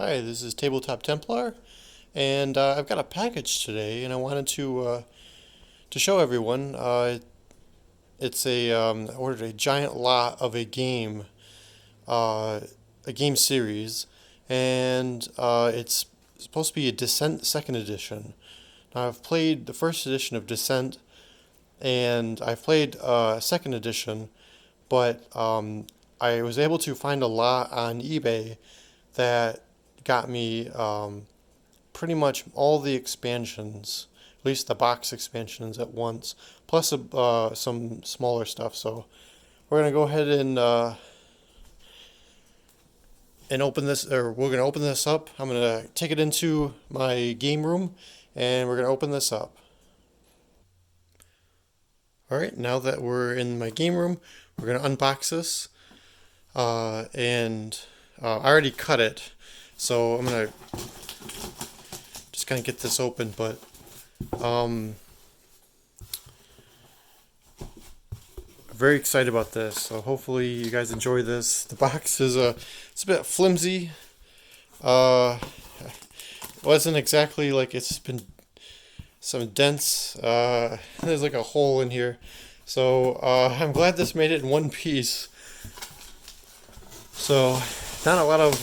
Hi, this is Tabletop Templar, and I've got a package today, and I wanted to show everyone. It's I ordered a giant lot of uh, a game series, and it's supposed to be a Descent Second Edition. Now I've played the first edition of Descent, and I've played Second Edition, but I was able to find a lot on eBay that got me pretty much all the expansions, at least the box expansions at once, plus some smaller stuff. So we're gonna go ahead and open this, or we're gonna open this up. I'm gonna take it into my game room, and we're gonna open this up. All right, now that we're in my game room, we're gonna unbox this, and I already cut it, so I'm gonna just kind of get this open, but um, very excited about this. So hopefully you guys enjoy this. The box is it's a bit flimsy. Uh, wasn't exactly like it's been some dents. There's like a hole in here. So I'm glad this made it in one piece. So not a lot of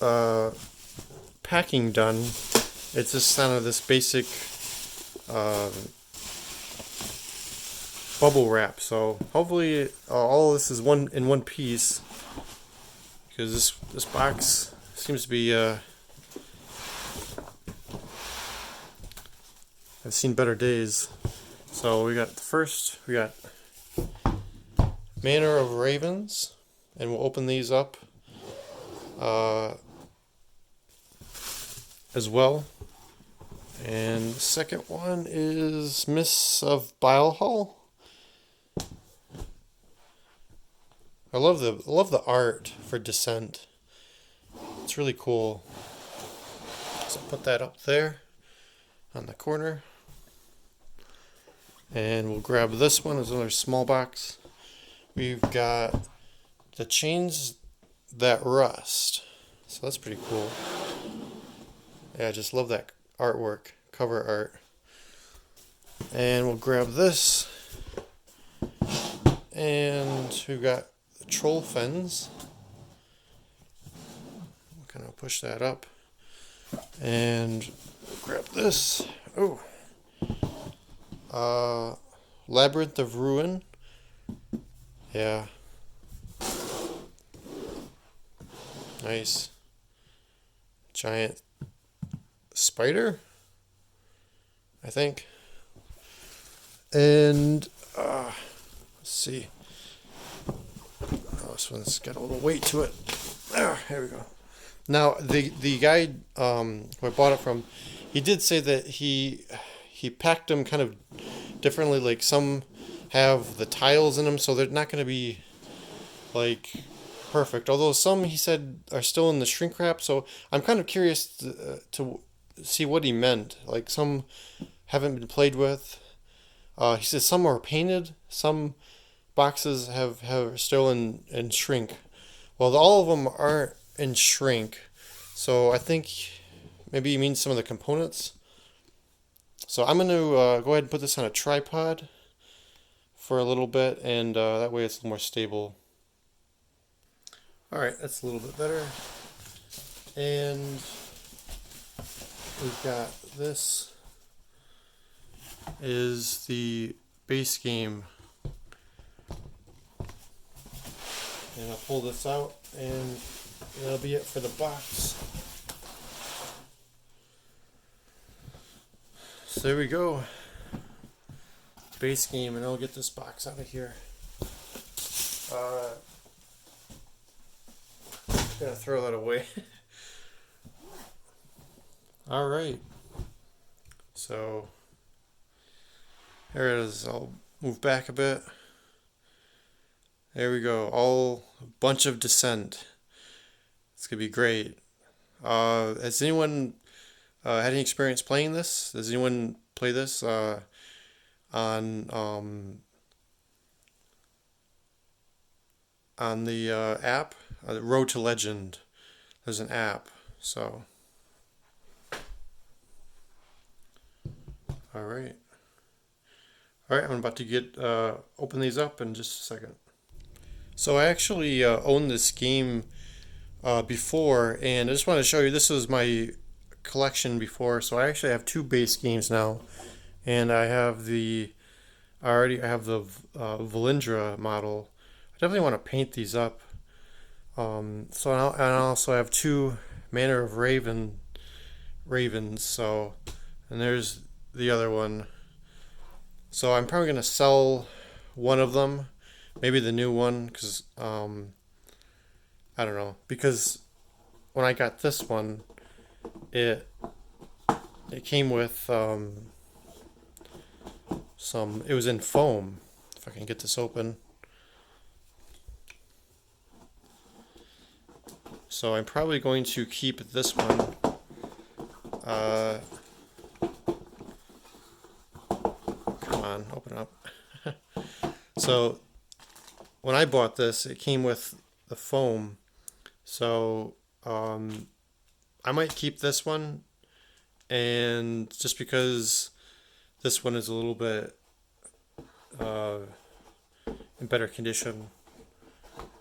uh, packing done. It's just kind of this basic uh, bubble wrap. So hopefully all of this is one in one piece, because this box seems to be I've seen better days. So we got we got Manor of Ravens, and we'll open these up uh, as well. And the second one is Miss of Bilehall. I love the art for Descent. It's really cool. So put that up there on the corner. And we'll grab this one as another small box. We've got the Chains That Rust. So that's pretty cool. Yeah, I just love that artwork, cover art. And we'll grab this. And we've got the Troll Fens. We'll kind of push that up. And grab this. Oh. Labyrinth of Ruin. Yeah. Nice. Giant spider, I think. And let's see. Oh, this one's got a little weight to it. Here we go. Now the guy who I bought it from, he did say that he packed them kind of differently. Like some have the tiles in them, so they're not going to be like perfect. Although some, he said, are still in the shrink wrap. So I'm kind of curious to see what he meant. Like some haven't been played with. He says some are painted. Some boxes have still in shrink. Well, all of them aren't in shrink. So I think maybe he means some of the components. So I'm going to go ahead and put this on a tripod for a little bit, and that way it's a little more stable. All right, that's a little bit better. And we've got this is the base game. And I'll pull this out, and that'll be it for the box. So there we go. Base game, and I'll get this box out of here. Gonna throw that away. All right. So here it is. I'll move back a bit. There we go. All a bunch of Descent. It's gonna be great. Has anyone had any experience playing this? Does anyone play this on on the app? Road to Legend. as an app. So, all right. All right, I'm about to get open these up in just a second. So I actually owned this game before, and I just want to show you, this was my collection before. So I actually have two base games now, and I have the Valindra model. I definitely want to paint these up. So and I also have two Manor of Ravens. So, and there's the other one. So I'm probably gonna sell one of them, maybe the new one, because I don't know. Because when I got this one, it it came with some. It was in foam. If I can get this open. So I'm probably going to keep this one. Come on, open up. So when I bought this, it came with the foam. So I might keep this one, and just because this one is a little bit in better condition,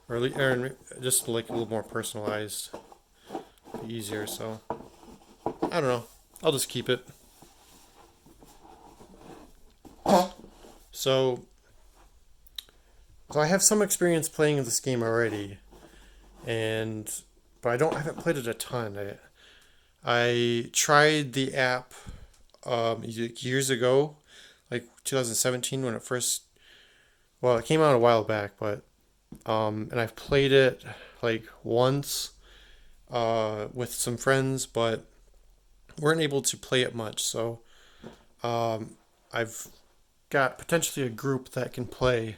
or just like a little more personalized, be easier. So I don't know. I'll just keep it. So I have some experience playing this game already, but I haven't played it a ton. I tried the app years ago, like 2017 when it first. Well, it came out a while back, but and I've played it like once with some friends, but weren't able to play it much. So I've got potentially a group that can play.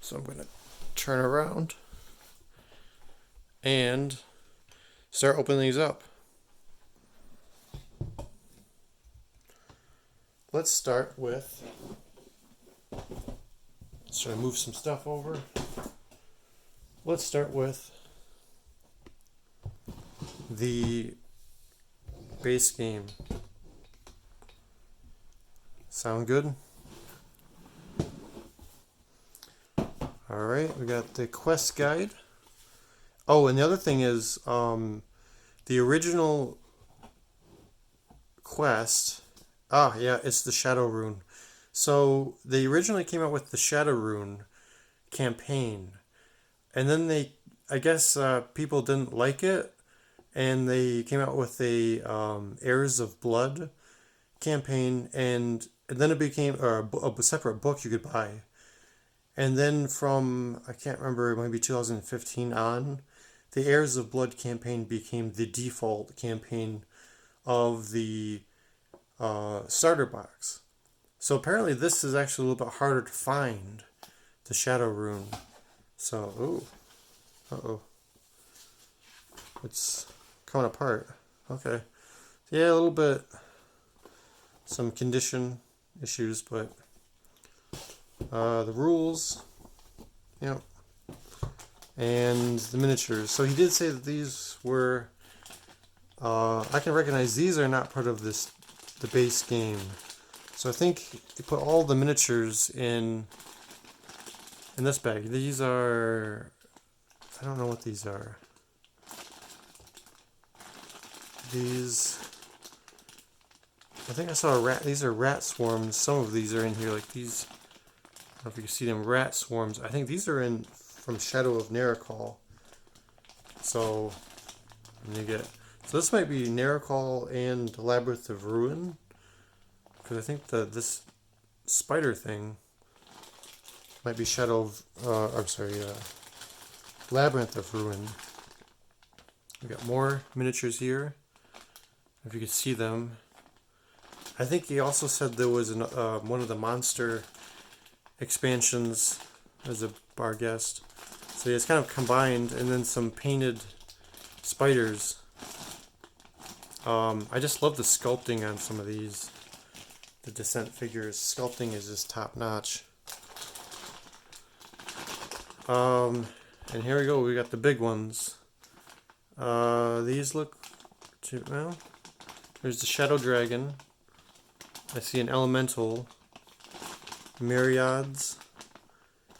So I'm gonna turn around and start opening these up. Let's start with. Should I move some stuff over? Let's start with the base game. Sound good? Alright, we got the quest guide. Oh, and the other thing is, the original quest. Ah, yeah, it's the Shadow Rune. So they originally came out with the Shadow Rune campaign, and then I guess people didn't like it, and they came out with a Heirs of Blood campaign, and then it became a separate book you could buy. And then from, I can't remember, maybe 2015 on, the Heirs of Blood campaign became the default campaign of the starter box. So apparently this is actually a little bit harder to find, the Shadow Rune. So, it's coming apart. Okay. Yeah, a little bit, some condition issues, but the rules, yep, and the miniatures. So he did say that these were, I can recognize these are not part of the base game. So I think he put all the miniatures in this bag. These are, I don't know what these are. These, I think I saw a rat. These are rat swarms. Some of these are in here, like these. I don't know if you can see them, rat swarms. I think these are in from Shadow of Nerekhall. So, so this might be Nerekhall and Labyrinth of Ruin, because I think this spider thing might be Labyrinth of Ruin. We got more miniatures here, if you can see them. I think he also said there was one of the monster expansions as a bar guest. So it's kind of combined, and then some painted spiders. I just love the sculpting on some of these. The Descent figures. Sculpting is just top notch. And here we go. We got the big ones. These look well. There's the Shadow Dragon. I see an Elemental. Myriads.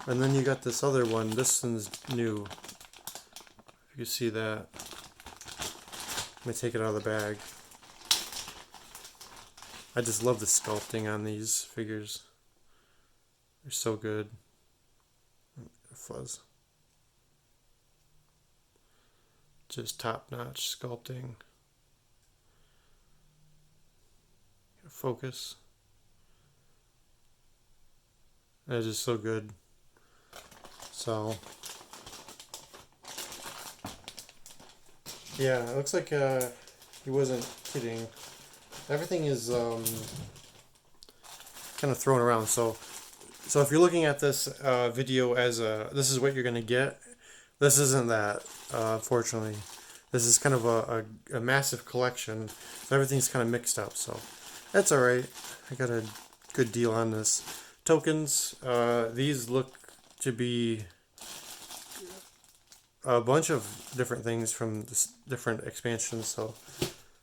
And then you got this other one. This one's new. If you can see that. Let me take it out of the bag. I just love the sculpting on these figures. They're so good. Fuzz. Just top-notch sculpting. Focus. That is just so good. So, yeah, it looks like he wasn't kidding. Everything is kind of thrown around. So if you're looking at this video as this is what you're gonna get, this isn't that. Unfortunately, this is kind of a massive collection. So everything's kind of mixed up. So that's all right. I got a good deal on this. Tokens. These look to be a bunch of different things from different expansions, so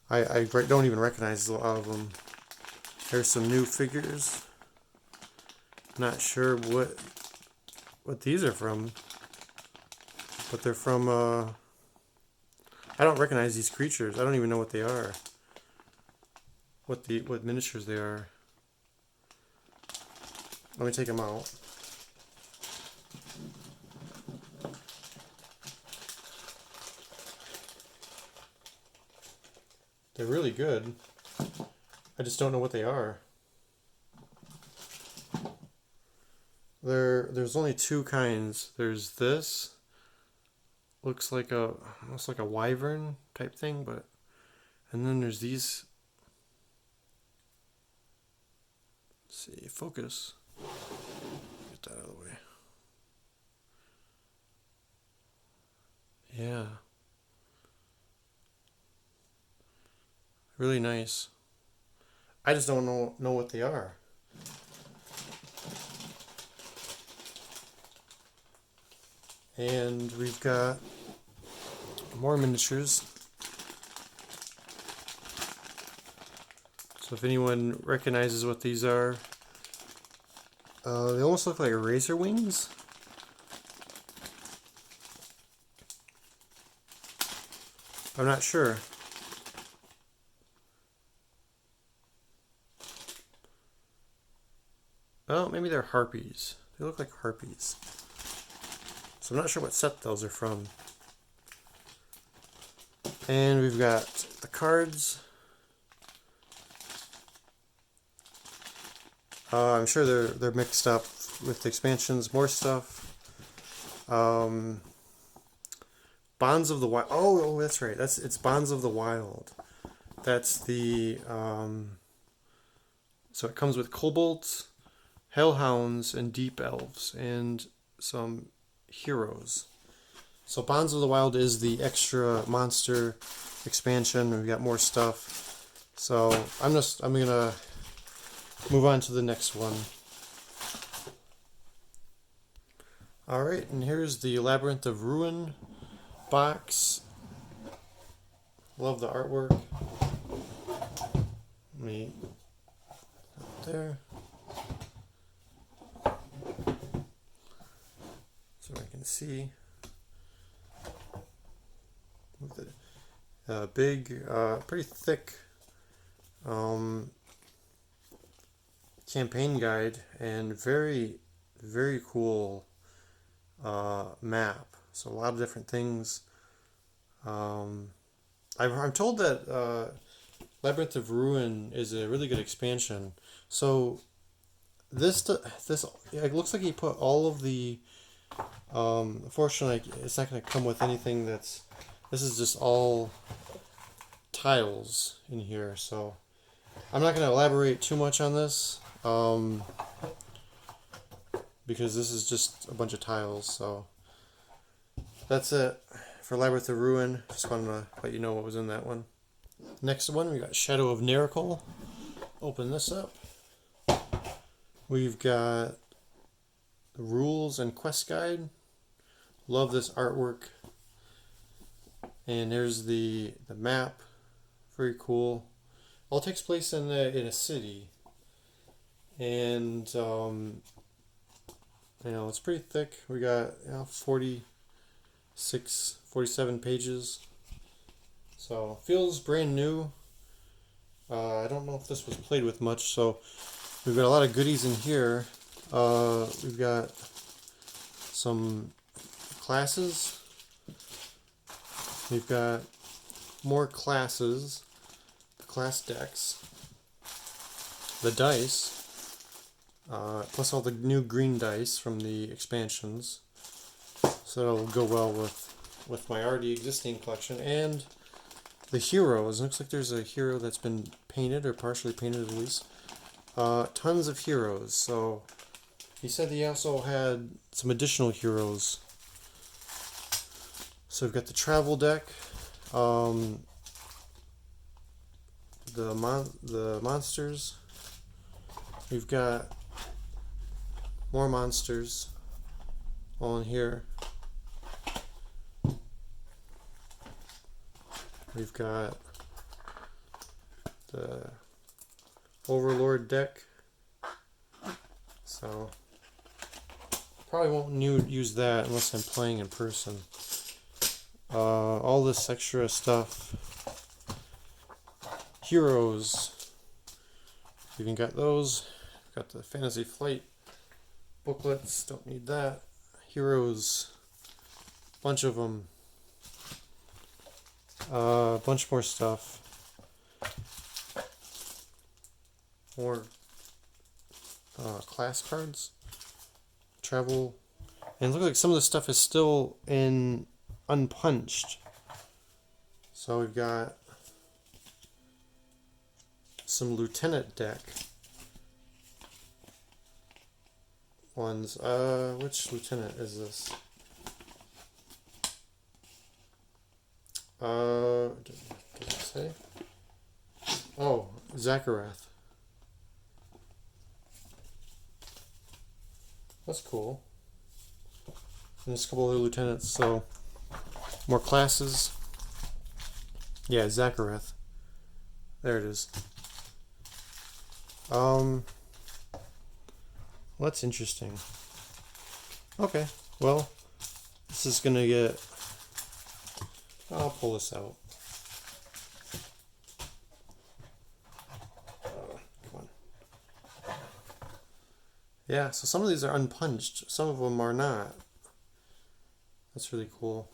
I don't even recognize a lot of them. There's some new figures. Not sure what these are from, but they're from I don't recognize these creatures. I don't even know what they are. What miniatures they are. Let me take them out. They're really good. I just don't know what they are. There's only two kinds. There's this. Looks like almost like a wyvern type thing, but and then there's these. Let's see, focus. Get that out of the way. Yeah. Really nice. I just don't know what they are. And we've got more miniatures. So if anyone recognizes what these are, they almost look like razor wings. I'm not sure. Oh, maybe they're harpies. They look like harpies. So I'm not sure what set those are from. And we've got the cards. I'm sure they're mixed up with the expansions. More stuff. Bonds of the Wild. Oh, that's right. It's Bonds of the Wild. That's the. So it comes with kobolds, hellhounds, and deep elves, and some heroes. So Bonds of the Wild is the extra monster expansion. We've got more stuff. So I'm gonna move on to the next one. All right, and here's the Labyrinth of Ruin box. Love the artwork. Let me up there. So I can see. With a big, pretty thick campaign guide and very, very cool map. So a lot of different things. I'm told that Labyrinth of Ruin is a really good expansion. So this it looks like he put all of the. Unfortunately, it's not going to come with anything that's. This is just all tiles in here, so I'm not going to elaborate too much on this because this is just a bunch of tiles. So that's it for Labyrinth of Ruin. Just wanted to let you know what was in that one. Next one, we got Shadow of Nerekhall. Open this up. We've got the rules and quest guide. Love this artwork. And there's the map. Very cool. All takes place in a city. And it's pretty thick. We got 46, 47 pages. So feels brand new. I don't know if this was played with much, so we've got a lot of goodies in here. We've got some classes. We've got more classes, the class decks, the dice, plus all the new green dice from the expansions. So that'll go well with my already existing collection. And the heroes. It looks like there's a hero that's been painted, or partially painted at least. Tons of heroes. So he said he also had some additional heroes. So we've got the travel deck, the monsters. We've got more monsters all in here. We've got the Overlord deck. So probably won't use that unless I'm playing in person. All this extra stuff. Heroes. Even got those. Got the Fantasy Flight booklets. Don't need that. Heroes. Bunch of them. A bunch more stuff. More class cards. Travel. And it looks like some of the stuff is still in unpunched. So we've got some lieutenant deck ones. Which lieutenant is this? Does it say? Oh, Zakarath. That's cool. And there's a couple other lieutenants, so more classes. Yeah, Zakarath. There it is. That's interesting. Okay, well, this is gonna get. I'll pull this out. Come on. Yeah, so some of these are unpunched. Some of them are not. That's really cool.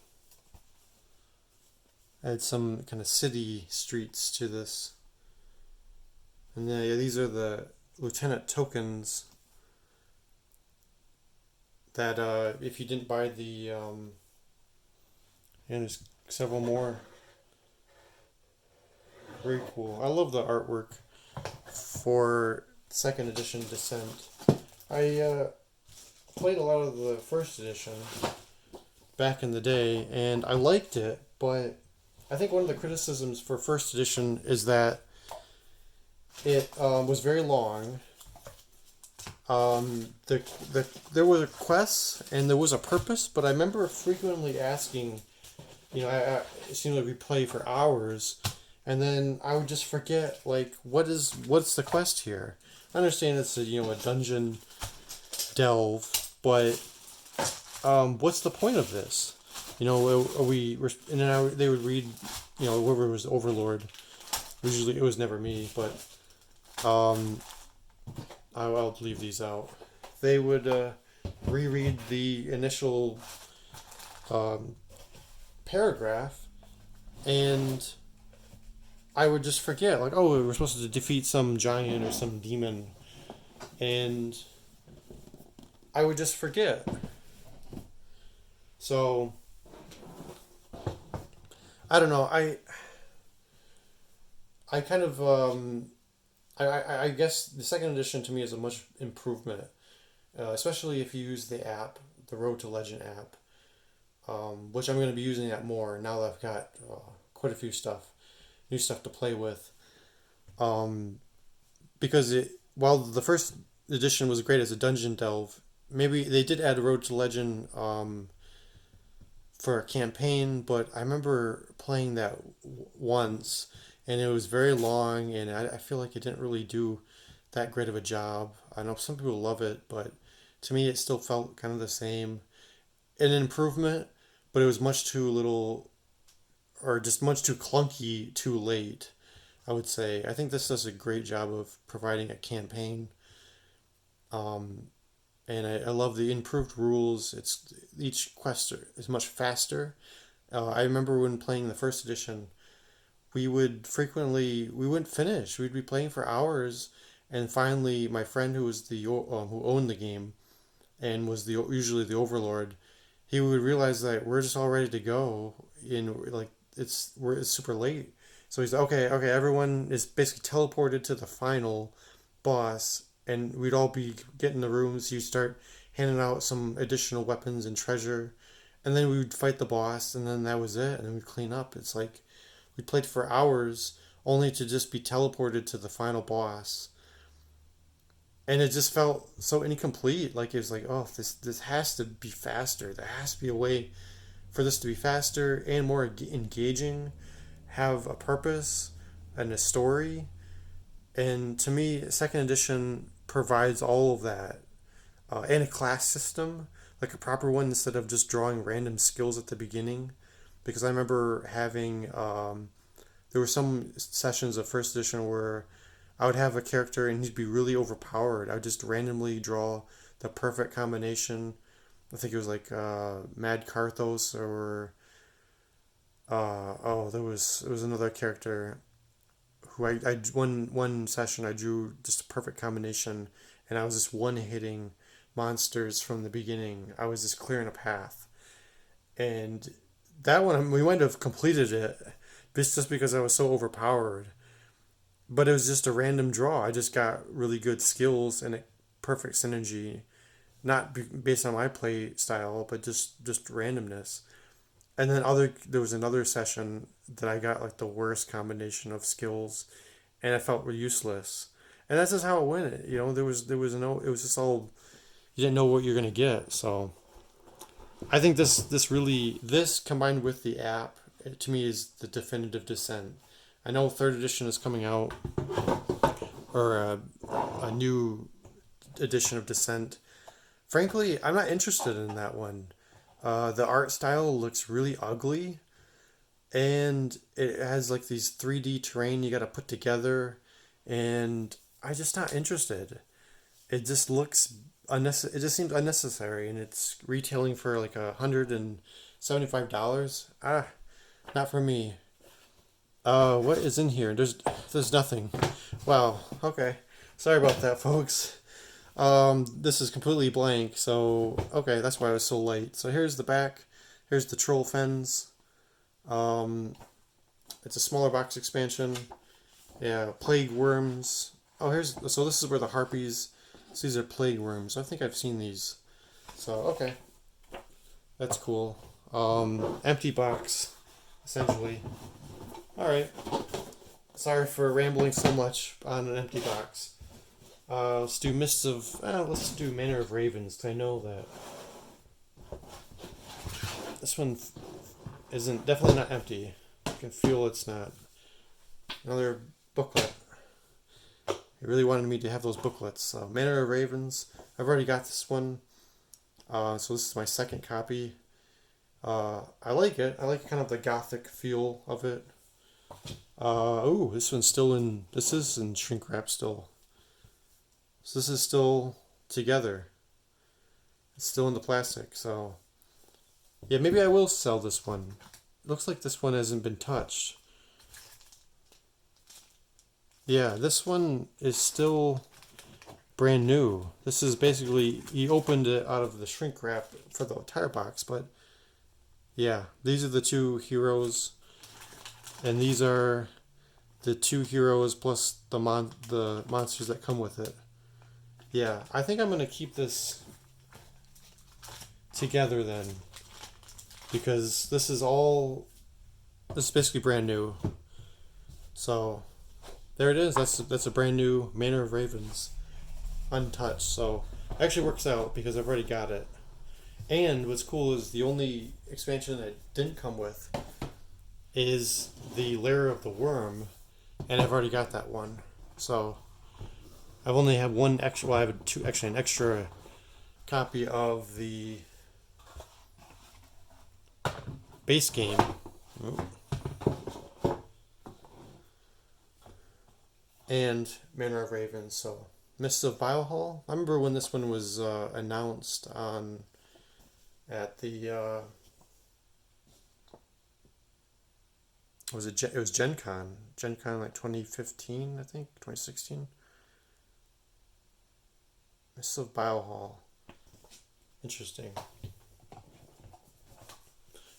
Add some kind of city streets to this. And yeah, these are the lieutenant tokens that if you didn't buy the and there's several more. Very cool. I love the artwork for second edition Descent. I played a lot of the first edition back in the day, and I liked it, but I think one of the criticisms for first edition is that it was very long. There were quests and there was a purpose, but I remember frequently asking, it seemed like we played for hours, and then I would just forget, like, what's the quest here? I understand it's a dungeon delve, but what's the point of this? And then they would read, whoever was Overlord. Usually it was never me, but I'll leave these out. They would reread the initial paragraph, and I would just forget, like, oh, we're supposed to defeat some giant or some demon, and I would just forget. So I don't know. I kind of I guess the second edition to me is a much improvement, especially if you use the app, the Road to Legend app, which I'm going to be using that more now that I've got quite a few new stuff to play with. Because while the first edition was great as a dungeon delve, maybe they did add Road to Legend for a campaign, but I remember playing that once, and it was very long, and I feel like it didn't really do that great of a job. I know some people love it, but to me, it still felt kind of the same. An improvement, but it was much too little, or just much too clunky, too late. I would say. I think this does a great job of providing a campaign. Um, and I love the improved rules. It's each quest is much faster. I remember when playing the first edition, we wouldn't finish. We'd be playing for hours, and finally, my friend who owned the game and was the usually the overlord, he would realize that we're just all ready to go, and like it's super late. So he's like, okay, everyone is basically teleported to the final boss, and we'd all be getting the rooms. You start handing out some additional weapons and treasure, and then we would fight the boss, and then that was it, and then we'd clean up. It's like we played for hours only to just be teleported to the final boss, and it just felt so incomplete. Like it was like, oh, this has to be faster. There has to be a way for this to be faster and more engaging, have a purpose and a story. And to me, second edition provides all of that, and a class system, like a proper one instead of just drawing random skills at the beginning. Because I remember having, there were some sessions of first edition where I would have a character and he'd be really overpowered. I would just randomly draw the perfect combination. I think it was like Mad Carthos or oh, it was another character who I one session I drew just a perfect combination, and I was just one hitting monsters from the beginning. I was just clearing a path, and that one we might have completed it, just because I was so overpowered. But it was just a random draw. I just got really good skills and a perfect synergy, not based on my play style, but just randomness. And then there was another session that I got like the worst combination of skills, and I felt were useless. And that's just how it went. You know, there was no, it was just all, you didn't know what you're gonna get. So I think this combined with the app, to me, is the definitive Descent. I know third edition is coming out, or a new edition of Descent. Frankly, I'm not interested in that one. The art style looks really ugly, and it has like these 3D terrain you got to put together, and I just not interested. It just looks it just seems unnecessary, and it's retailing for like $175. Ah, not for me. What is in here? There's nothing. Wow. Okay. Sorry about that, folks. This is completely blank, so okay, that's why I was so late. So here's the back. Here's the troll fens. Um, it's a smaller box expansion. Yeah, plague worms. Oh, so this is where the harpies. So these are plague worms. I think I've seen these. So okay, that's cool. Empty box, essentially. All right. Sorry for rambling so much on an empty box. Let's do let's do Manor of Ravens, 'cause I know that this one isn't definitely not empty. I can feel it's not. Another booklet. He really wanted me to have those booklets. So Manor of Ravens. I've already got this one. So this is my second copy. I like it. I like kind of the gothic feel of it. This one's still in. This is in shrink wrap still. So this is still together. It's still in the plastic. So yeah, maybe I will sell this one. Looks like this one hasn't been touched. Yeah, this one is still brand new. This is basically, he opened it out of the shrink wrap for the entire box, but yeah, these are the two heroes, and these are the two heroes plus the monsters that come with it. Yeah, I think I'm gonna keep this together then, because this is basically brand new. So there it is. That's a brand new Manor of Ravens, untouched. So it actually works out because I've already got it, And what's cool is the only expansion that didn't come with is the Lair of the Worm, and I've already got that one. So I've only had one extra. Well, I have two, actually, an extra copy of the base game. Oh. And Manor of Ravens. So Mists of Bilehall. I remember when this one was announced on at the it was Gen Con. Gen Con like 2015, I think, 2016. Mists of Bilehall. Interesting.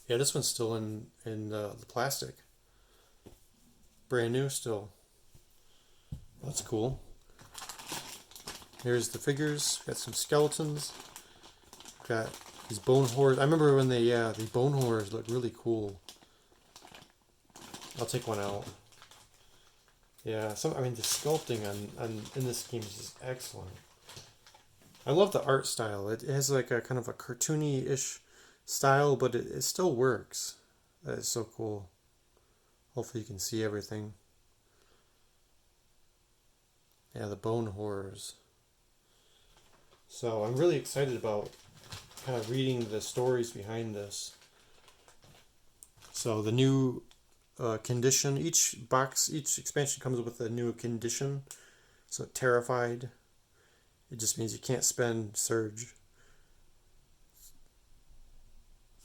Yeah, this one's still in the plastic. Brand new still. That's cool. Here's the figures. Got some skeletons. Got these bone horrors. I remember when the bone horrors look really cool. I'll take one out. Yeah, I mean the sculpting on in this game is just excellent. I love the art style. It has like a kind of a cartoony-ish style, but it still works. That is so cool. Hopefully you can see everything. Yeah, the bone horrors. So I'm really excited about kind of reading the stories behind this. So the new condition, each expansion comes with a new condition. So terrified, it just means you can't spend surge.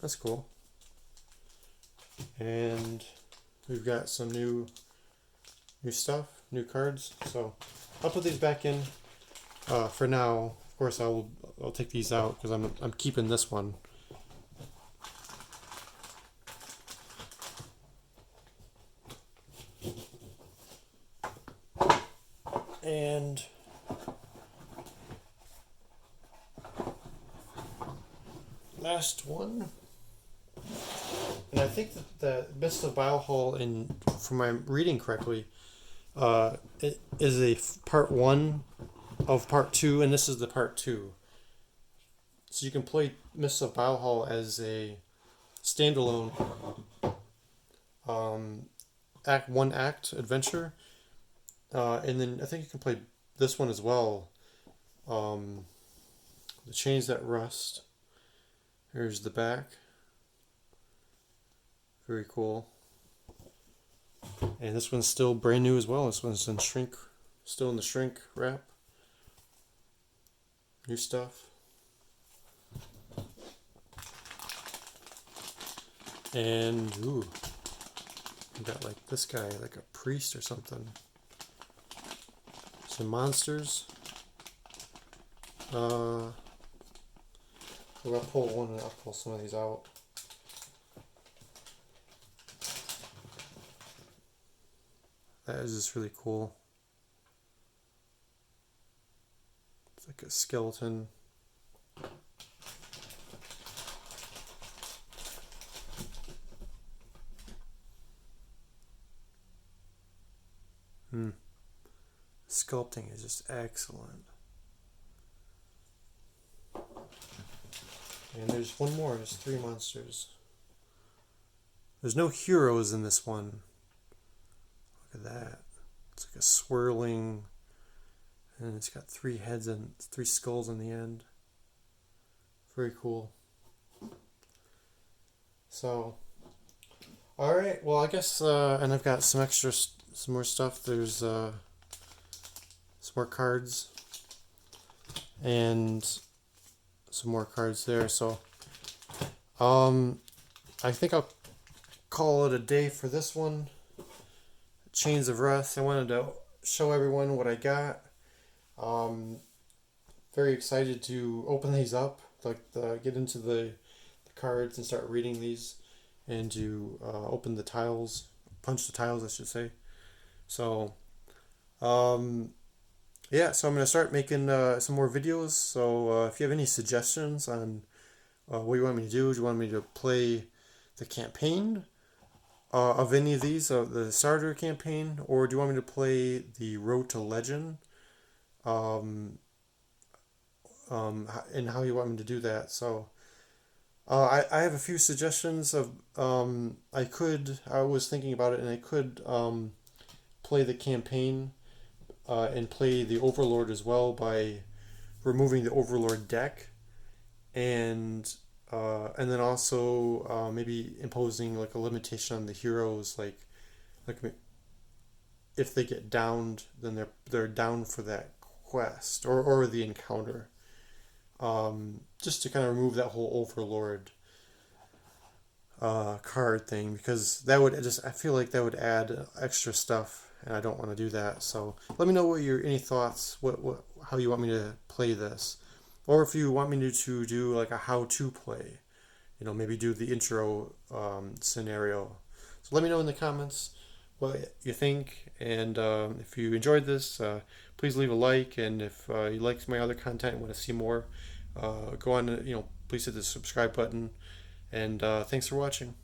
That's cool. And we've got some new stuff, new cards. So I'll put these back in for now. Of course, I'll take these out because I'm keeping this one. And last one. And I think that the Mist of Bilehall, from my reading correctly, it is a part 1 of part 2, and this is the part 2. So you can play Mist of Bilehall as a standalone act adventure, and then I think you can play this one as well. The Chains That Rust. Here's the back. Very cool. And this one's still brand new as well. This one's in shrink, still in the shrink wrap. New stuff. And ooh, we got like this guy, like a priest or something. Some monsters. We're gonna pull one and I'll pull some of these out. That is just really cool. It's like a skeleton. Sculpting is just excellent. And there's one more. There's 3 monsters. There's no heroes in this one. Look at that. It's like a swirling, and it's got 3 heads and 3 skulls on the end. Very cool. So, all right. Well, I guess, and I've got some more stuff. There's some more cards, and some more cards there. So, I think I'll call it a day for this one. Chains of Rust. I wanted to show everyone what I got. Very excited to open these up, get into the cards and start reading these, and to open the tiles, punch the tiles, I should say. So, yeah, so I'm going to start making some more videos. So if you have any suggestions on what you want me to do you want me to play the campaign of any of these, the starter campaign, or do you want me to play the Road to Legend, and how you want me to do that. So I have a few suggestions of I was thinking about it and I could play the campaign and play the Overlord as well by removing the Overlord deck and then also maybe imposing like a limitation on the heroes like if they get downed then they're down for that quest or the encounter just to kind of remove that whole Overlord card thing because that would just I feel like that would add extra stuff and I don't want to do that. So let me know what your any thoughts, what how you want me to play this, or if you want me to do like a how to play. You know, maybe do the intro scenario. So let me know in the comments what you think, and if you enjoyed this, please leave a like, and if you like my other content and want to see more, go on. Please hit the subscribe button, and thanks for watching.